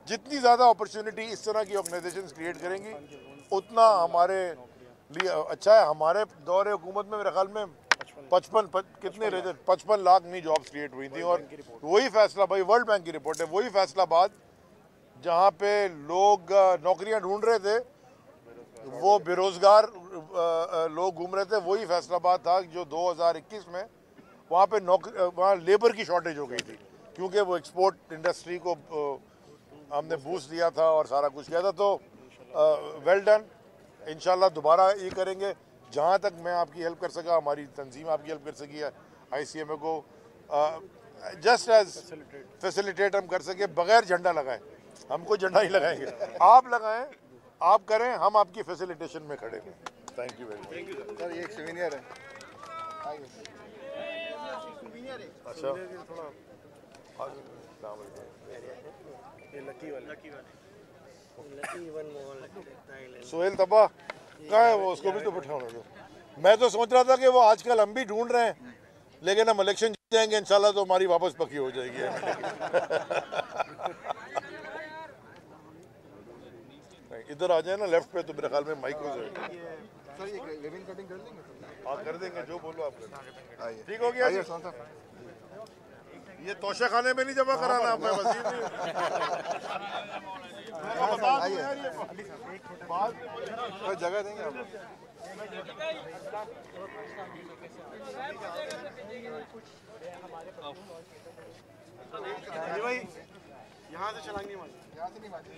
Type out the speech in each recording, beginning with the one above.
जितनी ज़्यादा अपॉर्चुनिटी इस तरह की ऑर्गेनाइजेशंस क्रिएट करेंगी उतना हमारे लिए अच्छा है। हमारे दौरे हुकूमत में मेरे ख्याल में 55 लाख नई जॉब्स क्रिएट हुई थी। और वही फैसला भाई वर्ल्ड बैंक की रिपोर्ट है, वही फैसलाबाद जहाँ पे लोग नौकरियाँ ढूंढ रहे थे, वो बेरोजगार लोग घूम रहे थे, वही फैसलाबाद था जो 2021 में वहाँ पे वहाँ लेबर की शॉर्टेज हो गई थी, क्योंकि वो एक्सपोर्ट इंडस्ट्री को हमने बूस्ट दिया था और सारा कुछ किया था। तो वेल डन, इंशाल्लाह दोबारा ये करेंगे। जहाँ तक मैं आपकी हेल्प कर सका, हमारी तंजीम आपकी हेल्प कर सकी है, ICMA को जस्ट एज फैसिलिटेट हम कर सके, बगैर झंडा लगाए। हम कोई झंडा ही लगाएंगे, आप लगाएं, आप करें, हम आपकी फैसिलिटेशन में खड़े हैं। Thank you very much sir. ये एक सुवेनियर है। अच्छा, सोहेल तबा कहाँ है वो, उसको भी तो बिठाना दो। मैं तो सोच रहा था कि वो आजकल हम भी ढूंढ रहे हैं, लेकिन हम इलेक्शन जीत जाएंगे इंशाल्लाह तो हमारी वापस पक्की हो जाएगी। इधर आ जाए ना लेफ्ट पे, तो मेरे ख्याल में माइक हो जाएगा। सर ये रिबन कटिंग कर लेंगे? हाँ कर देंगे, जो बोलो आप। ठीक हो गया जी? ये तोशा खाने में नहीं जमा कराना आपने, वजीर नहीं जगह देंगे आप। भाई यहाँ से छलांग नहीं मारी, यहाँ से नहीं मारी।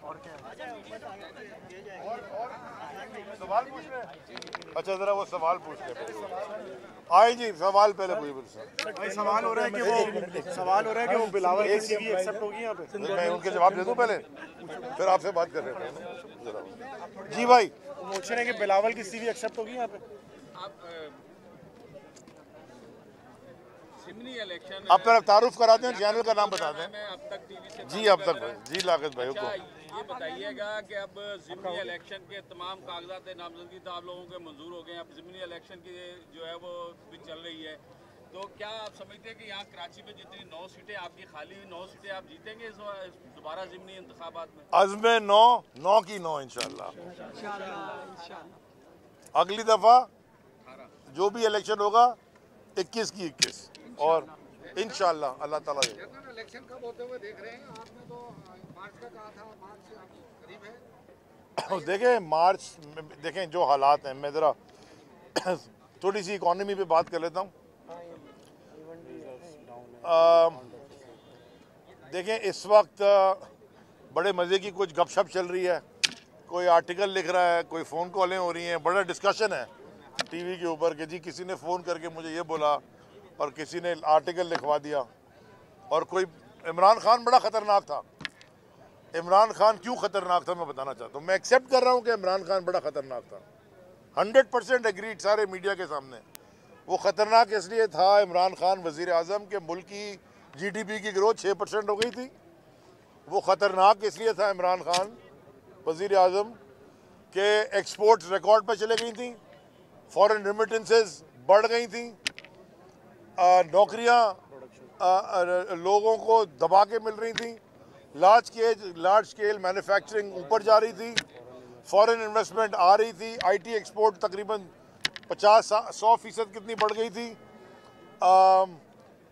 और क्या सवाल पूछ रहे हैं? अच्छा जरा वो सवाल पूछ रहे आए जी, सवाल पहले पूछिए। भाई सवाल हो रहा है कि वो बिलावल की CV एक्सेप्ट होगी यहाँ पे? मैं उनके जवाब दे दूं पहले, फिर आपसे बात कर रहे थे। जी भाई, वो पूछ रहे हैं कि बिलावल की CV एक्सेप्ट होगी यहाँ पे? आप तरफ तारुफ कराते हैं, चैनल का नाम बता दें। अब तक टीवी से जी अब तक जी लाकत भाई को ये बताइएगा कि अब ज़िमनी इलेक्शन के तमाम कागजात नामजदगी तो आप लोगों के मंजूर हो गए, अब ज़िमनी इलेक्शन की जो है वो भी चल रही है, तो क्या आप समझते हैं कि यहाँ कराची में जितनी 9 सीटें आपकी खाली हुई 9 सीटें आप जीतेंगे इस दोबारा ज़िमनी इंतखाबात में? अज़्म 9 की 9 इंशाल्लाह। अगली दफा जो भी इलेक्शन होगा 21 की 21 और इंशाल्लाह अल्लाह ताला। इलेक्शन कब होते हुए देख रहे हैं? आपने तो मार्च का कहा था, मार्च करीब है। देखें मार्च में, देखें जो हालात हैं, मैं ज़रा थोड़ी सी इकॉनमी पे बात कर लेता हूँ। देखें इस वक्त बड़े मज़े की कुछ गपशप चल रही है, कोई आर्टिकल लिख रहा है, कोई फ़ोन कॉलें हो रही हैं, बड़ा डिस्कशन है टीवी के ऊपर कि जी किसी ने फ़ोन करके मुझे ये बोला और किसी ने आर्टिकल लिखवा दिया। और कोई इमरान खान बड़ा ख़तरनाक था। इमरान खान क्यों ख़तरनाक था मैं बताना चाहता हूँ। मैं एक्सेप्ट कर रहा हूँ कि इमरान खान बड़ा ख़तरनाक था, 100% एग्रीड सारे मीडिया के सामने। वो ख़तरनाक इसलिए था, इमरान खान वज़ीर आज़म के मुल्क की GDP की ग्रोथ 6% हो गई थी। वो ख़तरनाक इसलिए था इमरान खान वज़ीर आज़म के एक्सपोर्ट्स रिकॉर्ड पर चले गई थी, फॉरेन रेमिटेंसेस बढ़ गई थी, नौकरियां लोगों को दबा के मिल रही थी, लार्ज स्केल मैन्युफैक्चरिंग ऊपर जा रही थी, फॉरेन इन्वेस्टमेंट आ रही थी, IT एक्सपोर्ट तकरीबन 50-100% कितनी बढ़ गई थी।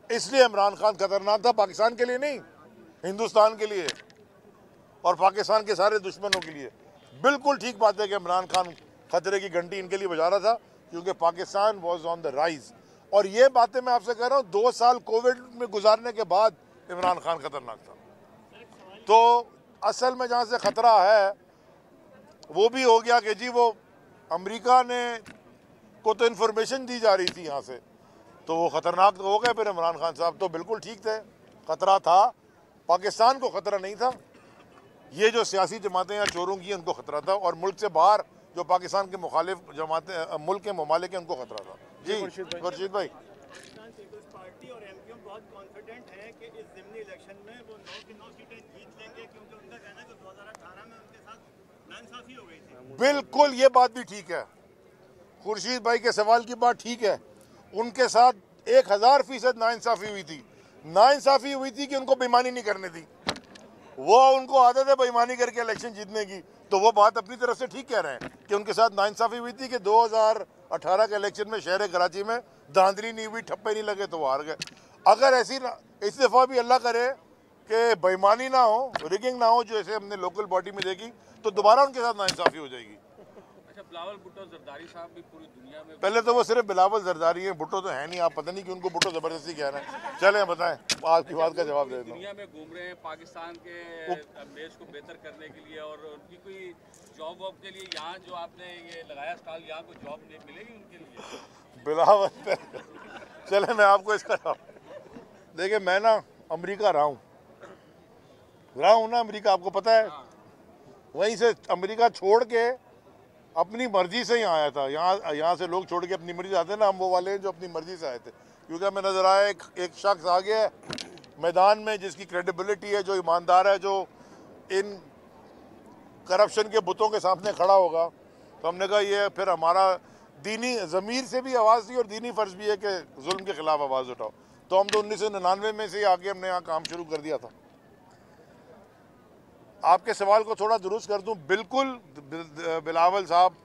इसलिए इमरान खान खतरनाक था, पाकिस्तान के लिए नहीं, हिंदुस्तान के लिए और पाकिस्तान के सारे दुश्मनों के लिए। बिल्कुल ठीक बात है कि इमरान खान खतरे की घंटी इनके लिए बजा रहा था, क्योंकि Pakistan was on the rise. और ये बातें मैं आपसे कह रहा हूँ 2 साल कोविड में गुजारने के बाद इमरान खान खतरनाक था। तो असल में जहाँ से ख़तरा है वो भी हो गया कि जी वो अमेरिका ने को तो इन्फॉर्मेशन दी जा रही थी यहाँ से, तो वो ख़तरनाक हो गए फिर इमरान खान साहब। तो बिल्कुल ठीक थे, ख़तरा था, पाकिस्तान को ख़तरा नहीं था। ये जो सियासी जमातें या चोरों की उनको ख़तरा था, और मुल्क से बाहर जो पाकिस्तान के मुखालिफ जमातें मुल्क के ममालिक हैं उनको ख़तरा था। जी खुर्शीद भाई, पार्टी और MQM बहुत कॉन्फिडेंट है कि इस ज़िमनी इलेक्शन में वो 9 की 9 सीटें जीत लेंगे, क्योंकि उनका कहना है कि 2018 में उनके साथ नाइंसाफ़ी हो गई थी। बिल्कुल ये बात भी ठीक है, खुर्शीद भाई के सवाल की बात ठीक है। उनके साथ 1000% नाइंसाफ़ी हुई थी। नाइंसाफ़ी हुई थी कि उनको बेईमानी नहीं करनी थी। वो उनको आदत है बेईमानी करके इलेक्शन जीतने की, तो वो बात अपनी तरफ से ठीक कह रहे हैं कि उनके साथ नाइंसाफी हुई थी कि 2018 के इलेक्शन में शहर कराची में धांधली नहीं हुई, ठप्पे नहीं लगे, तो वो हार गए। अगर ऐसी इस दफ़ा भी अल्लाह करे कि बेईमानी ना हो, रिगिंग ना हो, जो ऐसे हमने लोकल बॉडी में देखी, तो दोबारा उनके साथ नाइंसाफी हो जाएगी। अच्छा, बिलावल भुट्टो जरदारी साहब भी पूरी दुनिया में, पहले तो वो सिर्फ बिलावल जरदारी है, भुट्टो तो है नहीं। आप पता नहीं कि उनको भुट्टो ज़बरदस्ती कह रहे हैं। चलें बताएं, आपकी बात का जवाब दे दो। दुनिया में घूम रहे हैं पाकिस्तान के देश को बेहतर करने के लिए, और उनकी कोई जॉब वॉब के लिए यहाँ जो आपने ये लगाया स्टॉल, यहाँ कोई जॉब नहीं मिलेगी उनके लिए? बिलावल चले मैं आपको इसका देखिए, मैं ना अमेरिका रहा हूँ ना, अमेरिका आपको पता है। वहीं से अमेरिका छोड़ के अपनी मर्जी से ही आया था। यहाँ से लोग छोड़ के अपनी मर्जी से आते हैं ना, हम वो वाले हैं जो अपनी मर्जी से आए थे, क्योंकि हमें नज़र आया एक शख्स आ गया है मैदान में जिसकी क्रेडिबिलिटी है, जो ईमानदार है, जो इन करप्शन के बुतों के सामने खड़ा होगा। तो हमने कहा ये फिर हमारा दीनी ज़मीर से भी आवाज़ दी और दीनी फ़र्ज़ भी है कि जुल्म के ख़िलाफ़ आवाज़ उठाओ। तो हम तो 1999 में से ही आके हमने यहाँ काम शुरू कर दिया था। आपके सवाल को थोड़ा दुरुस्त कर दूं, बिल्कुल बिलावल साहब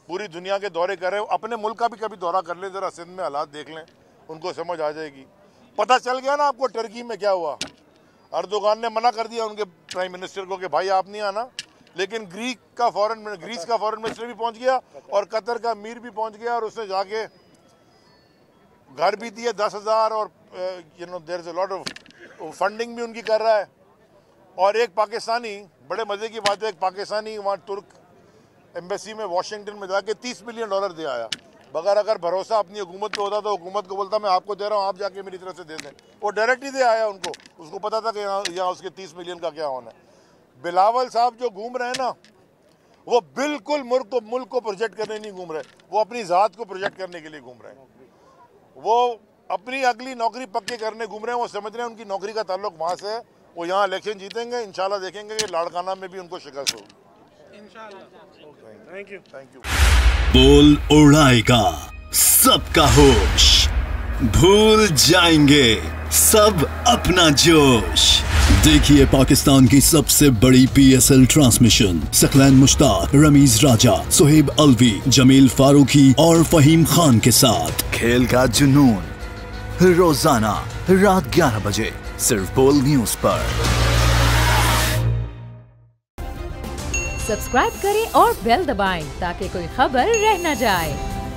पूरी दुनिया के दौरे कर रहे हैं। अपने मुल्क का भी कभी दौरा कर लें, ज़रा सिंध में हालात देख लें, उनको समझ आ जाएगी। पता चल गया ना आपको टर्की में क्या हुआ। अर्दोगान ने मना कर दिया उनके प्राइम मिनिस्टर को कि भाई आप नहीं आना, लेकिन ग्रीस का फॉरेन मिनिस्टर भी पहुंच गया और कतर का अमीर भी पहुंच गया, और उसने जाके घर भी दिए 10,000, और there is a lot of funding भी उनकी कर रहा है। और एक पाकिस्तानी, बड़े मज़े की बात है, एक पाकिस्तानी वहाँ तुर्क एम्बेसी में वाशिंगटन में जाके $30 मिलियन दे आया। बगैर अगर भरोसा अपनी हुकूमत पे होता तो हुकूमत को बोलता मैं आपको दे रहा हूँ, आप जाके मेरी तरफ से दे दें। वो डायरेक्ट ही दे आया उनको, उसको पता था कि यहाँ उसके 30 मिलियन का क्या होना है। बिलावल साहब जो घूम रहे हैं ना, वो बिल्कुल मुल्क को प्रोजेक्ट करने नहीं घूम रहे, वो अपनी ज़ात को प्रोजेक्ट करने के लिए घूम रहे हैं। वो अपनी अगली नौकरी पक्की करने घूम रहे हैं। वो समझ रहे हैं उनकी नौकरी का ताल्लुक वहाँ से है। वो यहाँ इलेक्शन जीतेंगे, इंशाल्लाह देखेंगे कि लाड़काना में भी उनको शिकस्त होगी इंशाल्लाह। Thank you. बोल उड़ाएगा सबका होश, भूल जाएंगे सब अपना जोश। देखिए पाकिस्तान की सबसे बड़ी PSL ट्रांसमिशन सकलैन मुश्ताक, रमीज राजा, सुहेब अलवी, जमील फारूकी और फहीम खान के साथ खेल का जुनून, रोजाना रात 11 बजे सिर्फ बोल न्यूज पर। सब्सक्राइब करें और बेल दबाएं ताकि कोई खबर रह न जाए।